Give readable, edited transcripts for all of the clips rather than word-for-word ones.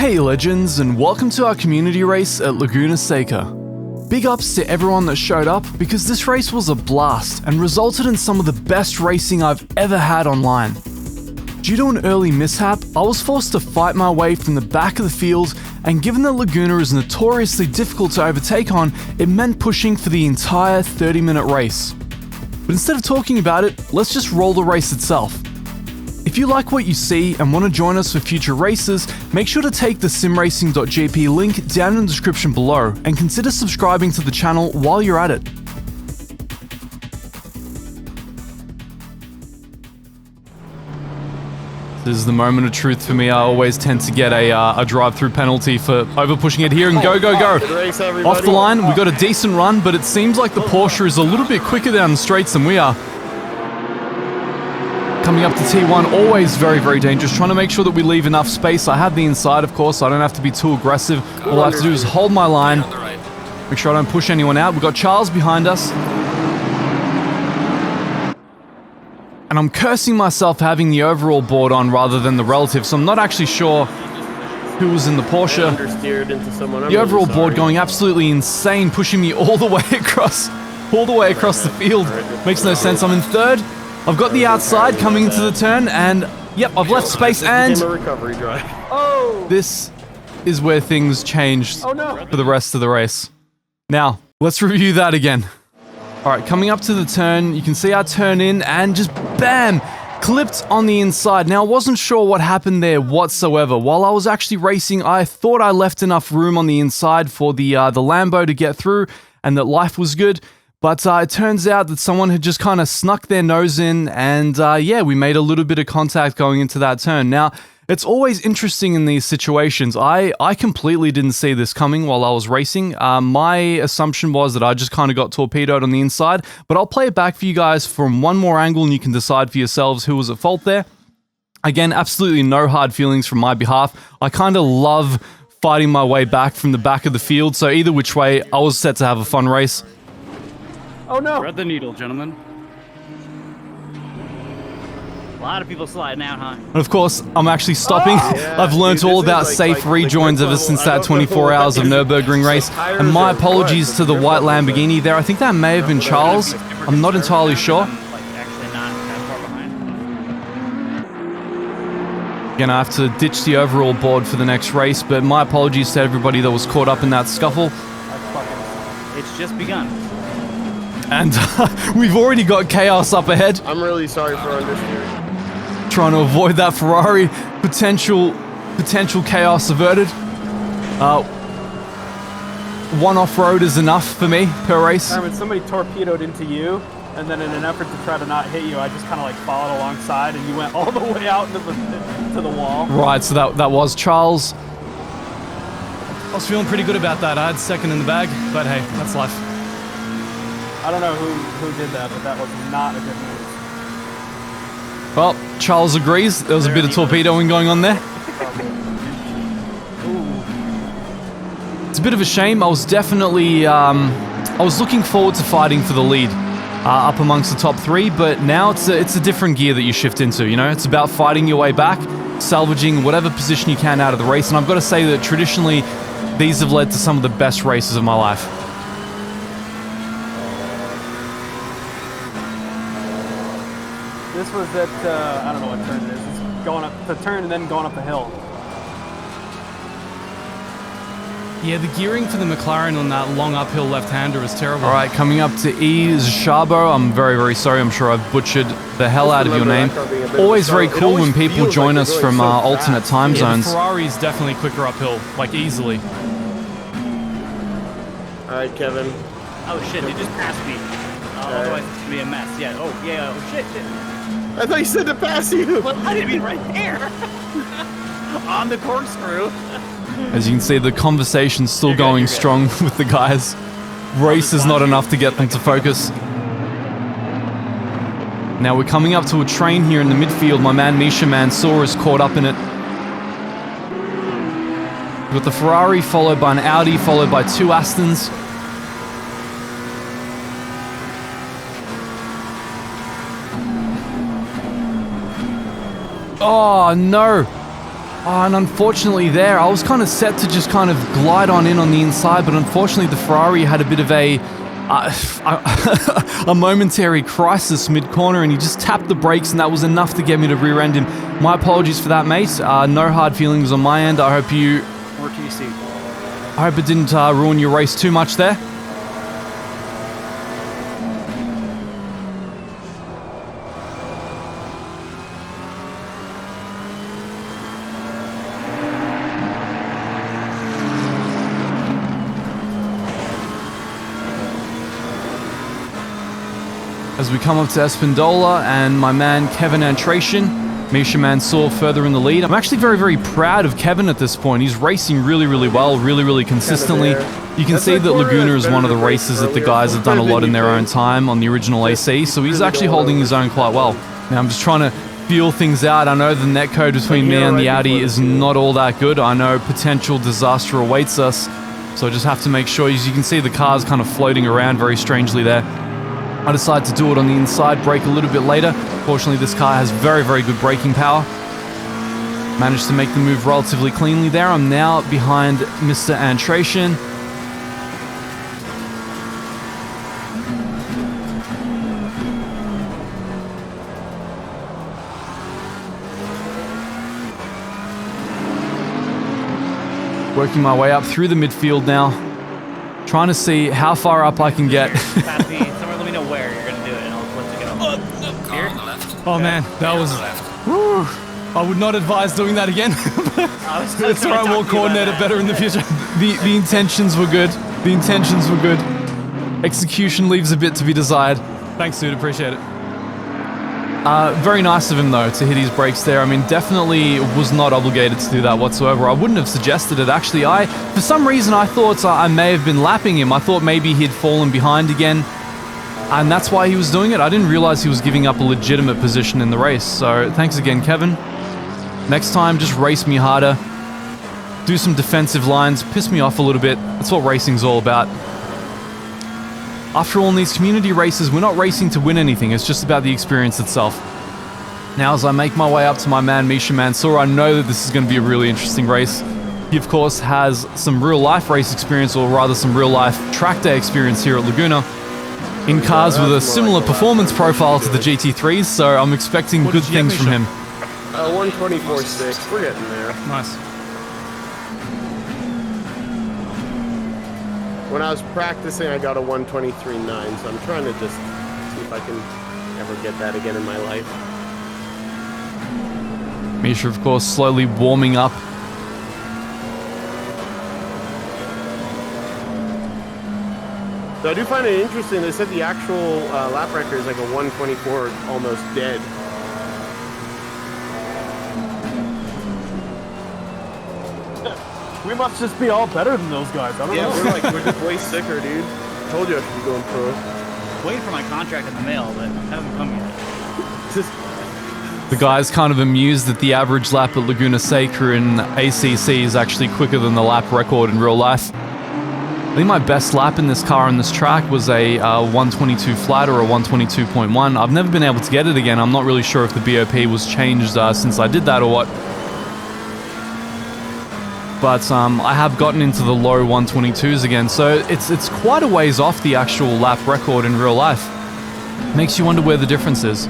Hey legends, and welcome to our community race at Laguna Seca. Big ups to everyone that showed up because this race was a blast and resulted in some of the best racing I've ever had online. Due to an early mishap, I was forced to fight my way from the back of the field, and given that Laguna is notoriously difficult to overtake on, it meant pushing for the entire 30-minute race. But instead of talking about it, let's just roll the race itself. If you like what you see and want to join us for future races, make sure to take the simracing.gp link down in the description below and consider subscribing to the channel while you're at it. This is the moment of truth for me. I always tend to get a drive-through penalty for over-pushing it here, and go, go, go. Off the line, we got a decent run, but it seems like the Porsche is a little bit quicker down the straights than we are. Coming up to T1, always very, very dangerous. Trying to make sure that we leave enough space. I have the inside, of course, so I don't have to be too aggressive. All I have to do is hold my line. Make sure I don't push anyone out. We've got Charles behind us. And I'm cursing myself having the overall board on rather than the relative, so I'm not actually sure who was in the Porsche. The overall board going absolutely insane, pushing me all the way across the field. Makes no sense. I'm in third. I've got the outside coming into the turn, and yep, I've left space, and this is where things changed for the rest of the race. Now, let's review that again. All right, coming up to the turn, you can see our turn in, and just bam, clipped on the inside. Now, I wasn't sure what happened there whatsoever. While I was actually racing, I thought I left enough room on the inside for the Lambo to get through, and that life was good. But it turns out that someone had just kind of snuck their nose in, and yeah, we made a little bit of contact going into that turn. Now, it's always interesting in these situations. I completely didn't see this coming while I was racing. My assumption was that I just kind of got torpedoed on the inside, but I'll play it back for you guys from one more angle, and you can decide for yourselves who was at fault there. Again, absolutely no hard feelings from my behalf. I kind of love fighting my way back from the back of the field, so either which way, I was set to have a fun race. Oh no! Thread the needle, gentlemen. A lot of people sliding out, huh? And of course, I'm actually stopping. Yeah, I've learned all about safe rejoins ever since that 24 hours of Nürburgring race. And my apologies to the white Lamborghini there. I think that may have been Charles. I'm not entirely sure. Again, I have to ditch the overall board for the next race, but my apologies to everybody that was caught up in that scuffle. It's just begun. And we've already got chaos up ahead. I'm really sorry for understeering. Trying to avoid that Ferrari. Potential chaos averted. One off-road is enough for me per race. Simon, somebody torpedoed into you, and then in an effort to try to not hit you, I just kind of like followed alongside, and you went all the way out into the wall. Right, so that was Charles. I was feeling pretty good about that. I had second in the bag, but hey, that's life. I don't know who did that, but that was not a good move. Well, Charles agrees. There was a bit of torpedoing going on there. It's a bit of a shame. I was definitely, I was looking forward to fighting for the lead up amongst the top three, but now it's a different gear that you shift into, you know? It's about fighting your way back, salvaging whatever position you can out of the race, and I've got to say that traditionally, these have led to some of the best races of my life. This was at, I don't know what turn it is. It's going up the turn and then going up the hill. Yeah, the gearing for the McLaren on that long uphill left-hander is terrible. All right, coming up to E. Szabo. I'm very, very sorry. I'm sure I've butchered the hell out of your name. Always very cool when people join us from alternate time zones. The Ferrari's definitely quicker uphill, like easily. All right, Kevin. Oh shit, they just passed me. Otherwise it's gonna be a mess. Yeah, oh yeah, oh shit. I thought you said to pass you. Well, I didn't mean right there. On the corkscrew. As you can see, the conversation's still going strong with the guys. Race is not enough to get them to focus. Now we're coming up to a train here in the midfield. My man Misha Mansour is caught up in it. We've got the Ferrari followed by an Audi, followed by two Astons. Oh no! Oh, and unfortunately there, I was kind of set to just kind of glide on in on the inside, but unfortunately the Ferrari had a bit of a momentary crisis mid-corner, and he just tapped the brakes, and that was enough to get me to rear-end him. My apologies for that, mate. No hard feelings on my end. I hope you... More TC. I hope it didn't ruin your race too much there. As we come up to Espindola, and my man Kevin Antration, Misha Mansour further in the lead. I'm actually very, very proud of Kevin at this point. He's racing really, really well, really, really consistently. You can see that Laguna is one of the races that the guys have done a lot in their own time on the original AC, so he's actually holding his own quite well. Now I'm just trying to feel things out. I know the netcode between me and the Audi is not all that good. I know potential disaster awaits us, so I just have to make sure. As you can see, the car's kind of floating around very strangely there. I decided to do it on the inside, brake a little bit later. Fortunately, this car has very, very good braking power. Managed to make the move relatively cleanly there. I'm now behind Mr. Antration. Working my way up through the midfield now. Trying to see how far up I can get. Pass me. Someone let me know where you're gonna do it, and I'll let you go. Here? Oh man, that was... Whew, I would not advise doing that again. Let's try and we'll coordinate it better in the future. The intentions were good. The intentions were good. Execution leaves a bit to be desired. Thanks, dude. Appreciate it. Very nice of him, though, to hit his brakes there. I mean, definitely was not obligated to do that whatsoever. I wouldn't have suggested it, actually. For some reason, I thought I may have been lapping him. I thought maybe he'd fallen behind again, and that's why he was doing it. I didn't realize he was giving up a legitimate position in the race. So thanks again, Kevin. Next time, just race me harder. Do some defensive lines. Piss me off a little bit. That's what racing's all about. After all, in these community races, we're not racing to win anything, it's just about the experience itself. Now, as I make my way up to my man Misha Mansour, I know that this is going to be a really interesting race. He, of course, has some real-life race experience, or rather some real-life track day experience here at Laguna, in cars with a similar performance profile to the GT3s, so I'm expecting good things from him. 124.6, we're getting there. Nice. When I was practicing, I got a 123.9, so I'm trying to just see if I can ever get that again in my life. Misha, of course, slowly warming up. So I do find it interesting. They said the actual lap record is like a 124, almost dead. We must just be all better than those guys. I don't know. We're just way sicker, dude. Told you I should be going pro. Waiting for my contract in the mail, but it hasn't come yet. The guy's kind of amused that the average lap at Laguna Seca in ACC is actually quicker than the lap record in real life. I think my best lap in this car on this track was a 122 flat or a 122.1. I've never been able to get it again. I'm not really sure if the BOP was changed since I did that or what. But I have gotten into the low 122s again, so it's quite a ways off the actual lap record in real life. Makes you wonder where the difference is.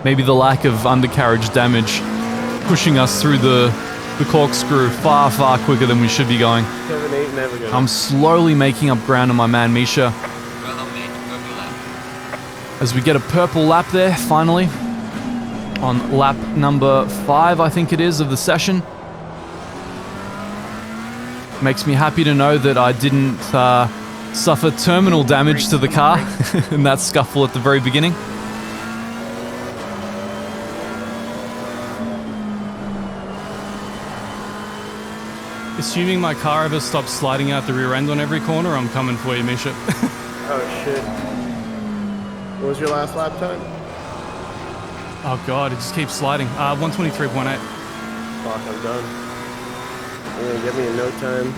Maybe the lack of undercarriage damage pushing us through the corkscrew far, far quicker than we should be going. 7-8, never gonna. I'm slowly making up ground on my man Misha. As we get a purple lap there, finally. On lap number 5, I think it is, of the session. Makes me happy to know that I didn't suffer terminal damage to the car in that scuffle at the very beginning. Assuming my car ever stops sliding out the rear end on every corner, I'm coming for you, Misha. Oh shit. What was your last lap time? Oh god, it just keeps sliding. 123.8. Fuck, I'm done. You're gonna get me in no time.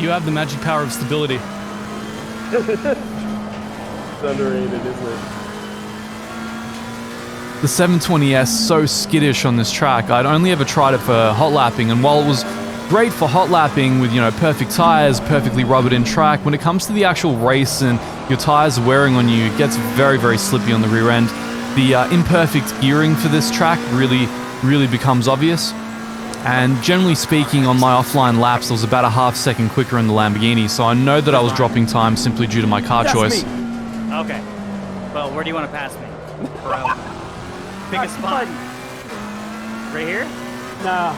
You have the magic power of stability. It's underrated, isn't it? The 720S so skittish on this track. I'd only ever tried it for hot lapping, and while it was great for hot lapping with, perfect tires, perfectly rubbered in track, when it comes to the actual race and your tires are wearing on you, it gets very, very slippy on the rear end. The imperfect gearing for this track really becomes obvious. And generally speaking, on my offline laps, I was about a half second quicker in the Lamborghini, so I know that I was dropping time simply due to my car choice. Okay. Well, where do you want to pass me? Pick a spot. Right here? Nah.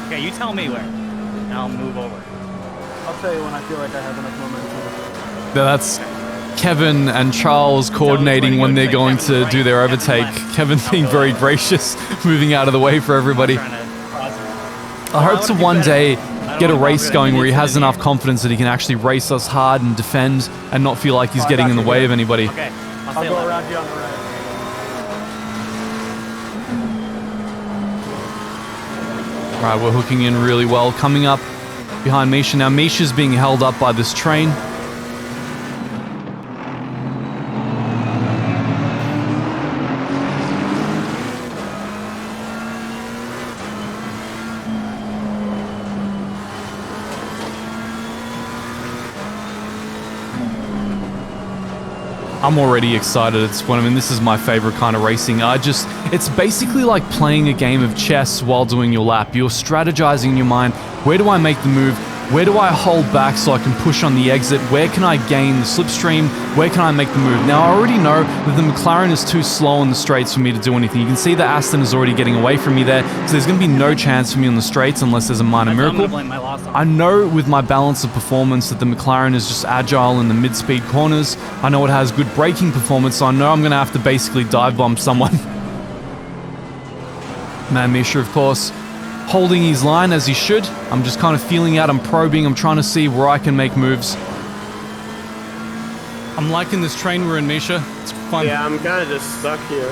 Okay, you tell me where. And I'll move over. I'll tell you when I feel like I have enough momentum. That's Kevin and Charles coordinating when they're going to do their overtake. Kevin being very gracious, moving out of the way for everybody. I hope to one day get a race going where he has enough confidence that he can actually race us hard and defend and not feel like he's getting in the way of anybody. Okay. I'll go around you on the right. Alright, we're hooking in really well. Coming up behind Misha. Now Misha's being held up by this train. I'm already excited. This is my favorite kind of racing. It's basically like playing a game of chess while doing your lap. You're strategizing in your mind. Where do I make the move? Where do I hold back so I can push on the exit? Where can I gain the slipstream? Where can I make the move? Now, I already know that the McLaren is too slow on the straights for me to do anything. You can see that Aston is already getting away from me there, so there's going to be no chance for me on the straights unless there's a minor miracle. I know with my balance of performance that the McLaren is just agile in the mid-speed corners. I know it has good braking performance, so I know I'm going to have to basically dive bomb someone. Man, Misha, of course, holding his line as he should. I'm just kind of feeling out, I'm probing, I'm trying to see where I can make moves. I'm liking this train we're in, Misha. It's fun. Yeah, I'm kind of just stuck here.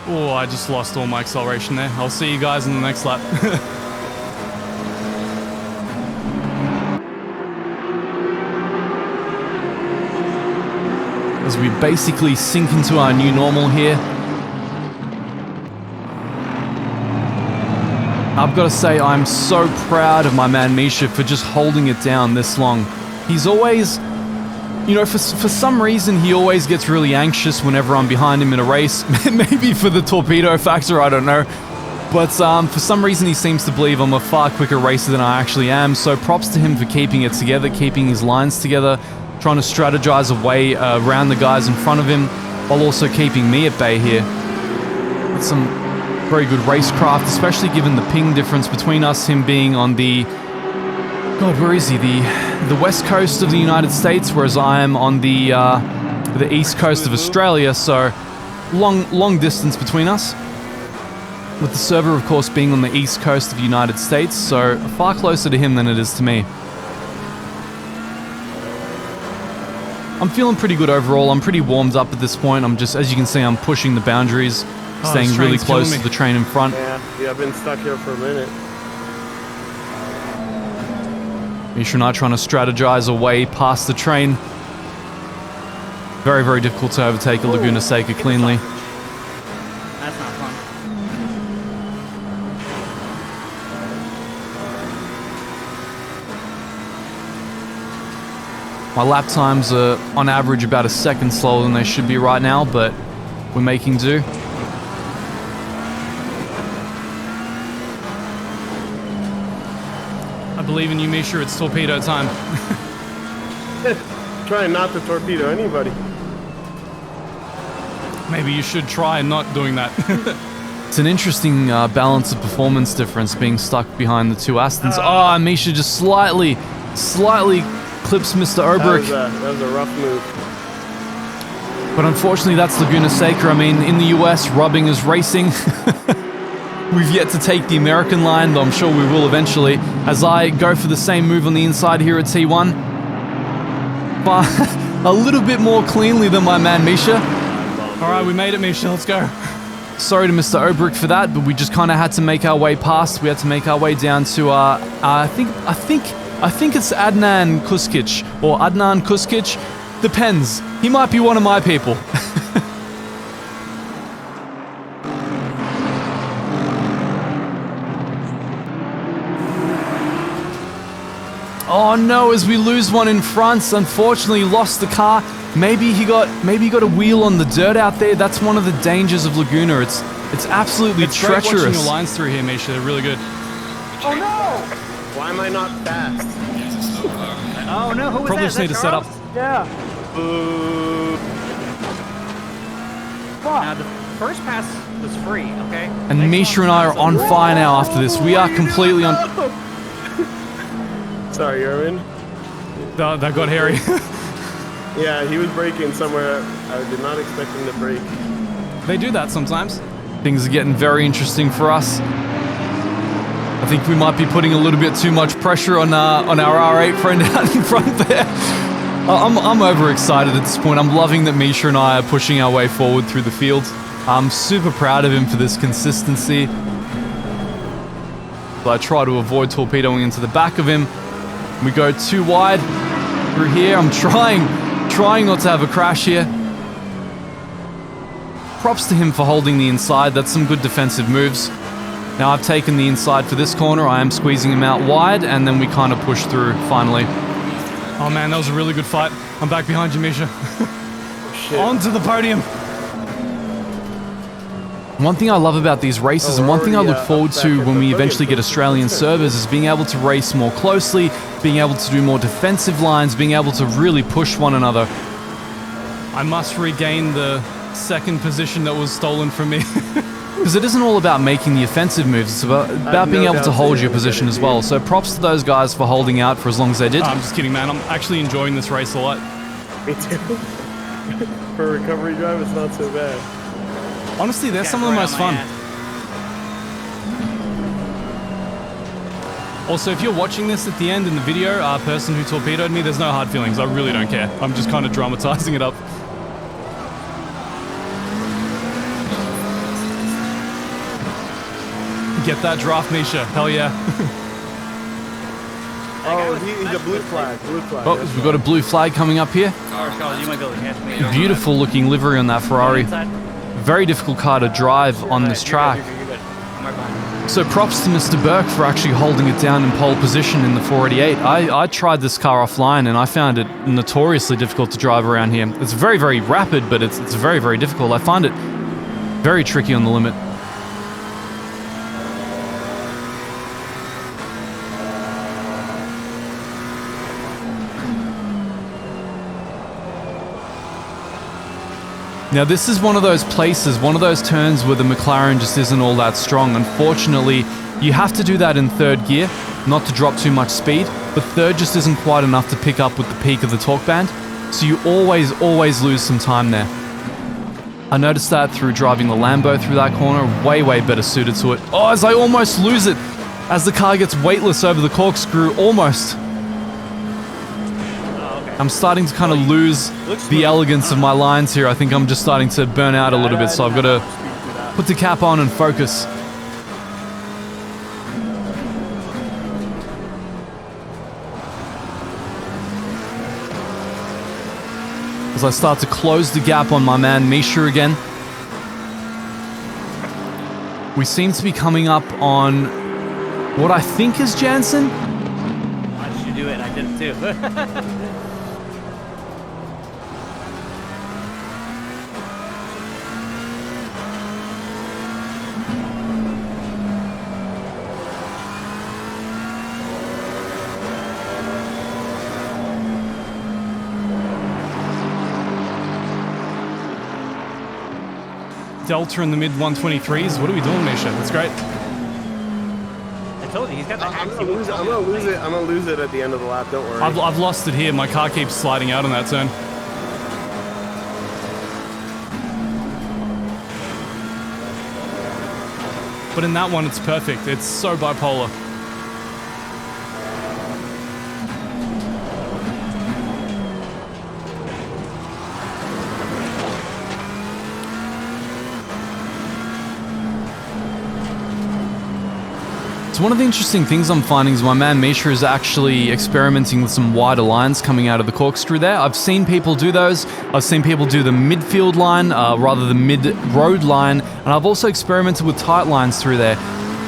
Oh, I just lost all my acceleration there. I'll see you guys in the next lap. As we basically sink into our new normal here. I've got to say, I'm so proud of my man Misha for just holding it down this long. He's always, for some reason, he always gets really anxious whenever I'm behind him in a race. Maybe for the torpedo factor, I don't know. But for some reason, he seems to believe I'm a far quicker racer than I actually am. So props to him for keeping it together, keeping his lines together, trying to strategize a way around the guys in front of him, while also keeping me at bay here. That's some very good racecraft, especially given the ping difference between us, him being on the... God, where is he? The west coast of the United States, whereas I am on the east coast of Australia, so long distance between us. With the server, of course, being on the east coast of the United States, so far closer to him than it is to me. I'm feeling pretty good overall. I'm pretty warmed up at this point. I'm just, as you can see, I'm pushing the boundaries, staying really close to the train in front. Yeah, I've been stuck here for a minute. Misha and I trying to strategize a way past the train. Very, very difficult to overtake a Laguna Seca cleanly. That's not fun. My lap times are on average about a second slower than they should be right now, but we're making do. I believe in you, Misha. It's torpedo time. Trying not to torpedo anybody. Maybe you should try not doing that. It's an interesting balance of performance difference being stuck behind the two Astons. Oh, Misha just slightly clips Mr. Obrick. That was a rough move. But unfortunately, that's Laguna Seca. I mean, in the US, rubbing is racing. We've yet to take the American line, though I'm sure we will eventually, as I go for the same move on the inside here at T1. But a little bit more cleanly than my man Misha. All right, we made it, Misha. Let's go. Sorry to Mr. Obrick for that, but we just kind of had to make our way past. We had to make our way down to I think it's Adnan Kuskic or Adnan Kuskic. Depends. He might be one of my people. Oh no, as we lose one in front, unfortunately lost the car. Maybe he got a wheel on the dirt out there. That's one of the dangers of Laguna. It's absolutely treacherous. Great watching your lines through here, Misha. They're really good. Oh no! Why am I not fast? Oh no, who was Probably that? just need to set up. Yeah. Boo. Now the first pass was free, okay? And Next Misha one- and I are on fire now after this. We are completely on... Sorry, Erwin. That got hairy. Yeah, he was braking somewhere. I did not expect him to brake. They do that sometimes. Things are getting very interesting for us. I think we might be putting a little bit too much pressure on our R8 friend out in front there. I'm overexcited at this point. I'm loving that Misha and I are pushing our way forward through the field. I'm super proud of him for this consistency. I try to avoid torpedoing into the back of him. We go too wide through here. I'm trying not to have a crash here. Props to him for holding the inside. That's some good defensive moves. Now I've taken the inside for this corner. I am squeezing him out wide, and then we kind of push through finally. Oh man, that was a really good fight. I'm back behind you, Misha. Onto the podium. One thing I love about these races, and one thing I look forward to when we eventually get Australian servers, is being able to race more closely, being able to do more defensive lines, being able to really push one another. I must regain the second position that was stolen from me. Because it isn't all about making the offensive moves, it's about being able to hold your position as well. So props to those guys for holding out for as long as they did. I'm just kidding, man. I'm actually enjoying this race a lot. Me too. For a recovery drive, it's not so bad. Honestly, they're some of the most fun. Also, if you're watching this at the end in the video, person who torpedoed me, there's no hard feelings. I really don't care. I'm just kind of dramatizing it up. Get that draft, Misha. Hell yeah. Oh, he's a blue flag. Blue flag. Oh, we've got a blue flag coming up here. Charles, you might be able to catch me. Beautiful looking livery on that Ferrari. Inside. Very difficult car to drive on this track. You're good. I'm right behind you. So props to Mr. Burke for actually holding it down in pole position in the 488. I tried this car offline and I found it notoriously difficult to drive around here. It's very, very rapid, but it's very, very difficult. I find it very tricky on the limit. Now this is one of those places, one of those turns where the McLaren just isn't all that strong. Unfortunately, you have to do that in third gear, not to drop too much speed, but third just isn't quite enough to pick up with the peak of the torque band, so you always lose some time there. I noticed that through driving the Lambo through that corner, way better suited to it. Oh, as I almost lose it, as the car gets weightless over the corkscrew, almost. I'm starting to kind of lose the elegance of my lines here. I think I'm just starting to burn out a little bit, so I've got to put the cap on and focus. As I start to close the gap on my man Misha again. We seem to be coming up on what I think is Jansen. Why did you do it? I did it too. Delta in the mid 123s. What are we doing, Misha? That's great. I told you, he's got the I'm hacks. gonna lose it at the end of the lap. Don't worry. I've lost it here. My car keeps sliding out on that turn. But in that one, it's perfect. It's so bipolar. So one of the interesting things I'm finding is my man Misha is actually experimenting with some wider lines coming out of the corkscrew there. I've seen people do those. I've seen people do the midfield line, rather the mid-road line, and I've also experimented with tight lines through there.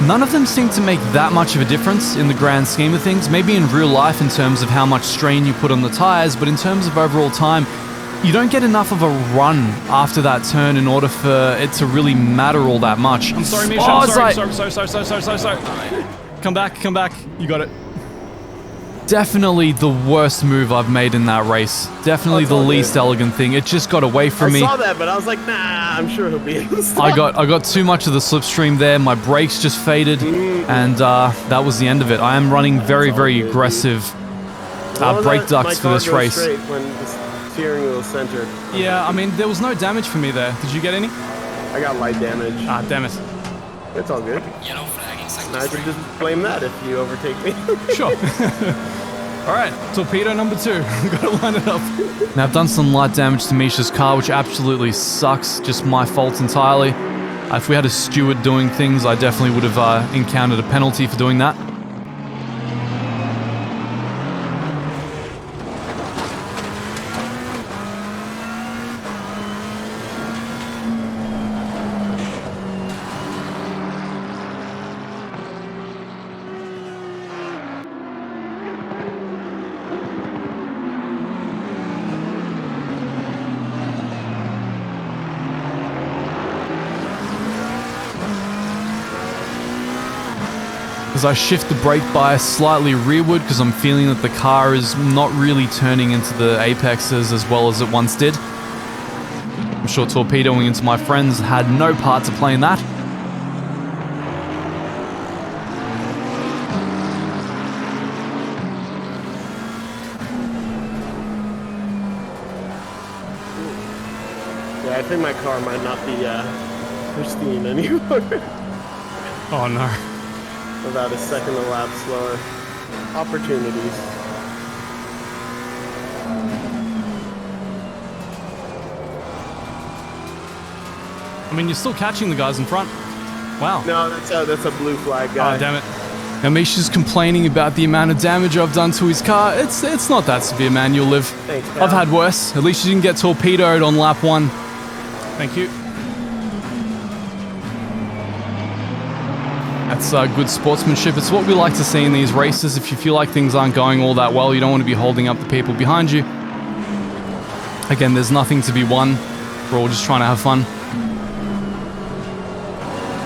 None of them seem to make that much of a difference in the grand scheme of things. Maybe in real life in terms of how much strain you put on the tires, but in terms of overall time, you don't get enough of a run after that turn in order for it to really matter all that much. I'm sorry, Misha. Oh, I'm sorry. it's Sorry. Come back. You got it. Definitely the worst move I've made in that race. Definitely the least elegant thing. It just got away from me. I saw that, but I was like, nah, I'm sure he'll be able to stop. I got too much of the slipstream there. My brakes just faded, and that was the end of it. I am running very, very aggressive brake ducts for this race. When the steering wheel centered. Yeah, I mean, there was no damage for me there. Did you get any? I got light damage. Ah, damn it. It's all good. Now I can just blame that if you overtake me. Sure. All right, torpedo number 2. Gotta line it up. Now, I've done some light damage to Misha's car, which absolutely sucks. Just my fault entirely. If we had a steward doing things, I definitely would have encountered a penalty for doing that. As I shift the brake bias slightly rearward because I'm feeling that the car is not really turning into the apexes as well as it once did. I'm sure torpedoing into my friends had no part to play in that. Yeah, I think my car might not be pristine anymore. Oh no. About a second a lap slower. Opportunities. I mean, you're still catching the guys in front. Wow. No, that's a blue flag guy. Oh, damn it. Now Misha's complaining about the amount of damage I've done to his car. It's not that severe, man. You'll live. Thanks, pal. I've had worse. At least you didn't get torpedoed on lap 1. Thank you. That's good sportsmanship. It's what we like to see in these races. If you feel like things aren't going all that well, you don't want to be holding up the people behind you. Again, there's nothing to be won. We're all just trying to have fun.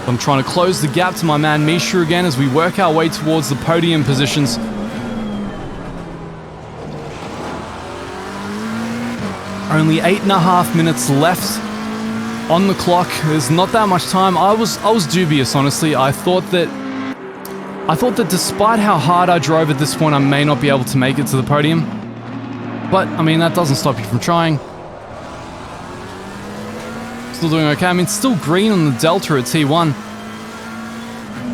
I'm trying to close the gap to my man Misha again as we work our way towards the podium positions. Only 8.5 minutes left on the clock. There's not that much time. I was dubious, honestly. I thought that despite how hard I drove at this point, I may not be able to make it to the podium. But I mean, that doesn't stop you from trying. Still doing okay. I mean, still green on the Delta at T1.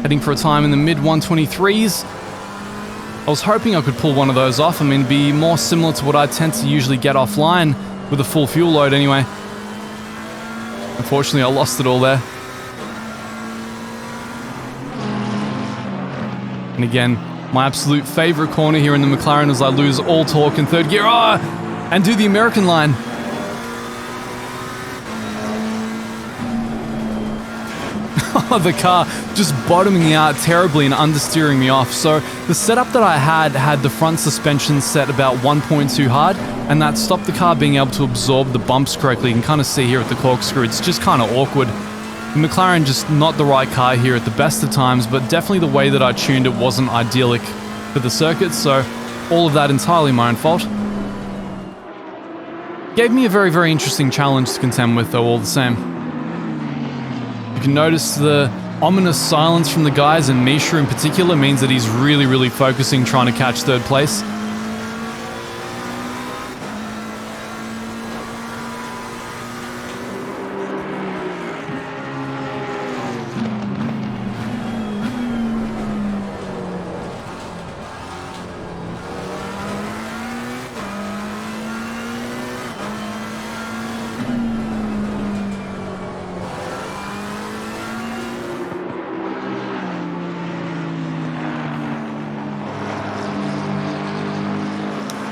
Heading for a time in the mid 123s. I was hoping I could pull one of those off. I mean, it'd be more similar to what I tend to usually get offline with a full fuel load anyway. Unfortunately, I lost it all there. And again, my absolute favorite corner here in the McLaren as I lose all torque in third gear. Oh, and do the American line. The car just bottoming out terribly and understeering me off. So the setup that I had the front suspension set about 1.2 hard, and that stopped the car being able to absorb the bumps correctly. You can kind of see here at the corkscrew, it's just kind of awkward. The McLaren just not the right car here at the best of times, but definitely the way that I tuned it wasn't idyllic for the circuit, so all of that entirely my own fault. Gave me a very, very interesting challenge to contend with though, all the same. You can notice the ominous silence from the guys, and Misha in particular means that he's really, really focusing trying to catch third place.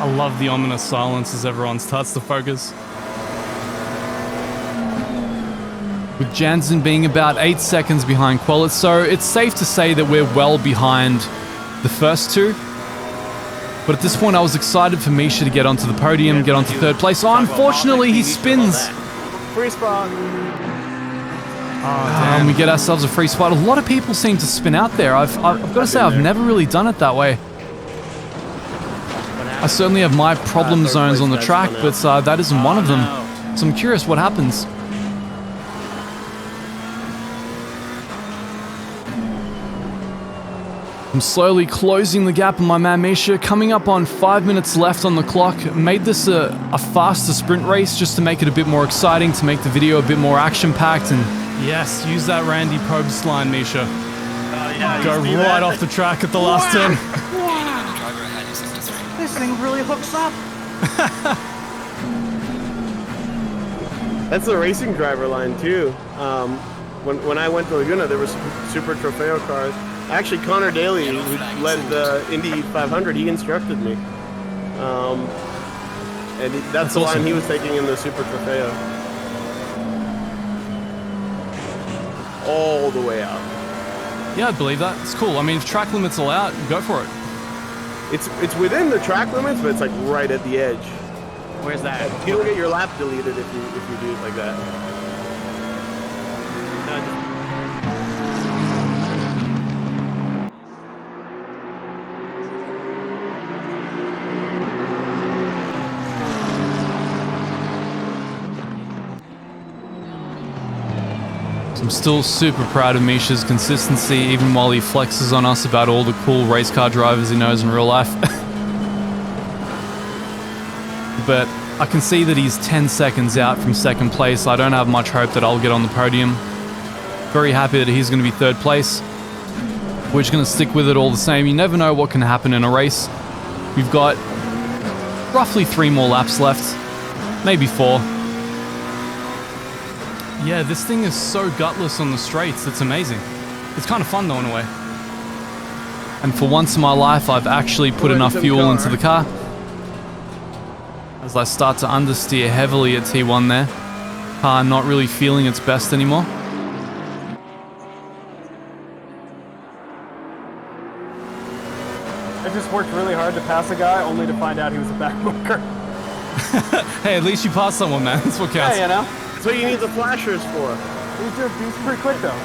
I love the ominous silence as everyone starts to focus. With Jansen being about 8 seconds behind Quellet, so it's safe to say that we're well behind the first two. But at this point, I was excited for Misha to get onto the podium, get onto third place. Oh, unfortunately, he spins. Free spot. And we get ourselves a free spot. A lot of people seem to spin out there. I've got to say, I've never really done it that way. I certainly have my problem zones on the track, but that isn't one of them. So I'm curious what happens. I'm slowly closing the gap on my man Misha, coming up on 5 minutes left on the clock. Made this a faster sprint race just to make it a bit more exciting, to make the video a bit more action-packed. And yes, use that Randy Probst line, Misha. Go right off the track at the last turn. This thing really hooks up. That's the racing driver line too. When I went to Laguna, there was super Trofeo cars. Actually, Connor Daly, who led the Indy 500, he instructed me. And that's the awesome. line he was taking in the Super Trofeo. All the way out. Yeah, I believe that. It's cool. I mean, if track limits allow it, go for it. It's within the track limits, but it's like right at the edge. Where's that? You'll get your lap deleted if you do it like that. I'm still super proud of Misha's consistency, even while he flexes on us about all the cool race car drivers he knows in real life. But I can see that he's 10 seconds out from second place. I don't have much hope that I'll get on the podium. Very happy that he's going to be third place. We're just going to stick with it all the same. You never know what can happen in a race. We've got roughly 3 more laps left, maybe 4. Yeah, this thing is so gutless on the straights. It's amazing. It's kind of fun though in a way. And for once in my life, I've actually put enough fuel into the car. As I start to understeer heavily at T1 there. Car not really feeling its best anymore. I just worked really hard to pass a guy, only to find out he was a backbooker. Hey, at least you passed someone, man. That's what counts. Yeah, you know? That's what you need the flashers for. He's pretty quick though.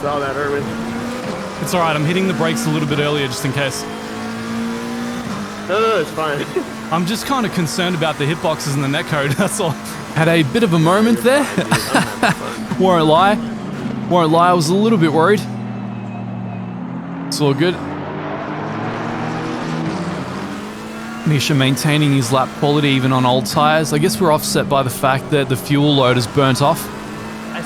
Saw that, Erwin. It's alright, I'm hitting the brakes a little bit earlier just in case. No, it's fine. I'm just kind of concerned about the hitboxes and the netcode, that's all. Had a bit of a moment there. Won't lie, I was a little bit worried. It's all good. Misha maintaining his lap quality even on old tires. I guess we're offset by the fact that the fuel load is burnt off.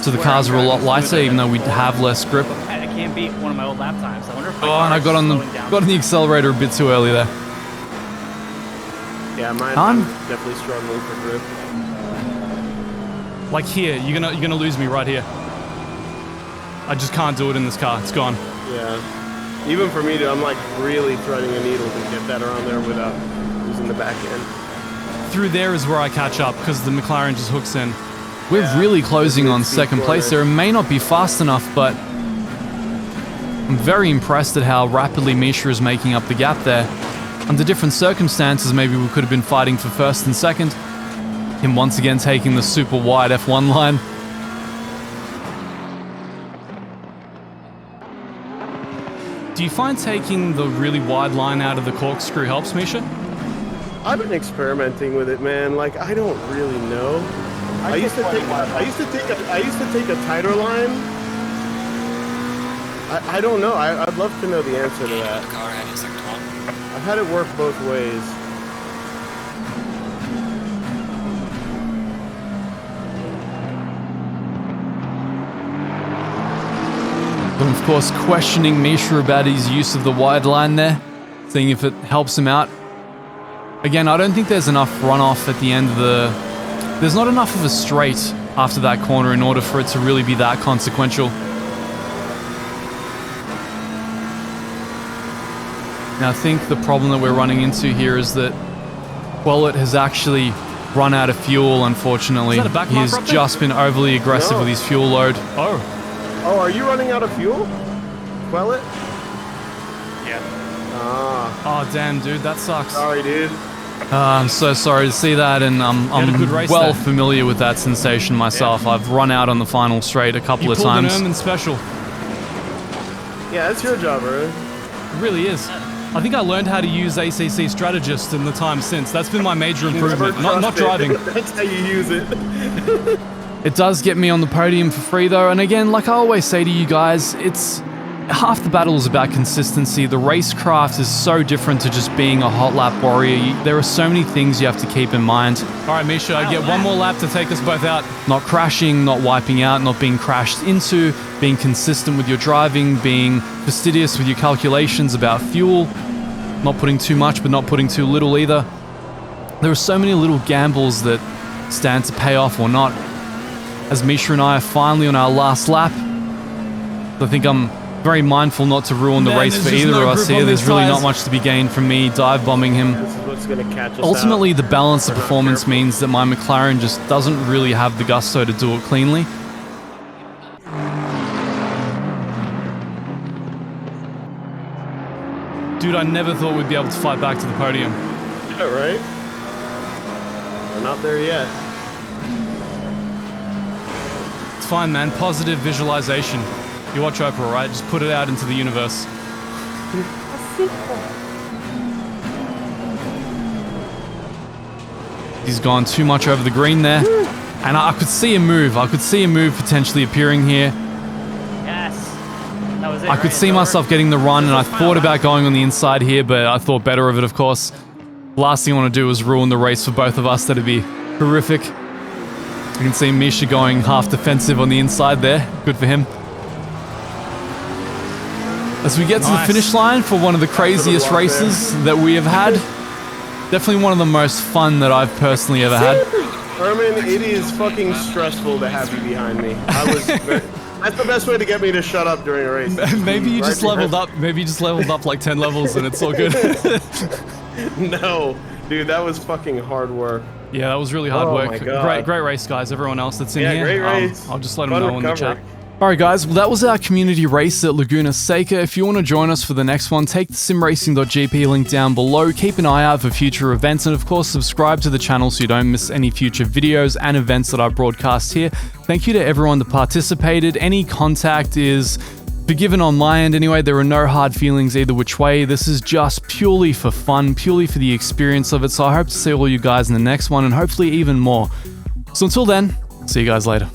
So the cars are a lot lighter, even though we have less grip. I can't beat one of my old lap times. I wonder if my Oh, and I got on the accelerator a bit too early there. Yeah, I'm definitely struggling for grip. Like here, you're gonna lose me right here. I just can't do it in this car, it's gone. Yeah. Even for me, dude, I'm like really threading a needle to get that around there without losing the back end. Through there is where I catch up, because the McLaren just hooks in. We're really closing on second place there. It may not be fast enough, but I'm very impressed at how rapidly Misha is making up the gap there. Under different circumstances, maybe we could have been fighting for first and second. Him once again taking the super wide F1 line. Do you find taking the really wide line out of the corkscrew helps, Misha? I've been experimenting with it, man. Like, I don't really know. I used to take a tighter line. I don't know. I'd love to know the answer to that. I've had it work both ways. I'm of course questioning Misha about his use of the wide line there, seeing if it helps him out. Again, I don't think there's enough runoff at the end of the... There's not enough of a straight after that corner in order for it to really be that consequential. Now I think the problem that we're running into here is that Quellet has actually run out of fuel, unfortunately. Is that a back mark He's right there? just been overly aggressive with his fuel load. Oh, are you running out of fuel? Quellet? Yeah. Ah. Oh damn, dude, that sucks. Sorry, dude. I'm so sorry to see that, and I'm had a good race well there. familiar with that sensation myself. I've run out on the final straight a couple You of pulled times. an Ermin special. Yeah, that's your job, bro. It really is. I think I learned how to use ACC Strategist in the time since. That's been my major improvement. Not driving. That's how you use it. It does get me on the podium for free though, and again, like I always say to you guys, it's half the battle is about consistency. The racecraft is so different to just being a hot lap warrior. There are so many things you have to keep in mind. All right, Misha, I get one more lap to take us both out. Not crashing, not wiping out, not being crashed into, being consistent with your driving, being fastidious with your calculations about fuel, not putting too much but not putting too little either. There are so many little gambles that stand to pay off or not. As Misha and I are finally on our last lap, I think I'm very mindful not to ruin the race there's for just either no of us grip here. on There's these really tyres. not much to be gained from me dive bombing him. This is what's gonna catch us Ultimately, out. the balance of We're not performance careful. means that my McLaren just doesn't really have the gusto to do it cleanly. Dude, I never thought we'd be able to fight back to the podium. Yeah, right? We're not there yet. It's fine, man. Positive visualization. You watch Oprah, right? Just put it out into the universe. He's gone too much over the green there. And I could see a move. I could see a move potentially appearing here. Yes. That was it. I right? could It's see over. myself getting the run, and I thought about going on the inside here, but I thought better of it, of course. Last thing I want to do is ruin the race for both of us. That'd be horrific. You can see Misha going half defensive on the inside there. Good for him. As we get to the Nice. finish line for one of the craziest block there. races that we have had. Definitely one of the most fun that I've personally ever had. Herman, it is fucking stressful to have you behind me. That's the best way to get me to shut up during a race. Maybe you Right just behind- leveled up. Maybe you just leveled up like 10 levels and it's all good. No, dude, that was fucking hard work. Yeah, that was really hard Oh work. my God. Great race, guys. Everyone else that's in Yeah, here. great race. I'll just let them Fun know in the chat. recovery. Alright guys, well that was our community race at Laguna Seca. If you want to join us for the next one, take the simracing.gp link down below. Keep an eye out for future events, and of course subscribe to the channel so you don't miss any future videos and events that I broadcast here. Thank you to everyone that participated. Any contact is forgiven on my end anyway. There are no hard feelings either which way. This is just purely for fun, purely for the experience of it. So I hope to see all you guys in the next one, and hopefully even more. So until then, see you guys later.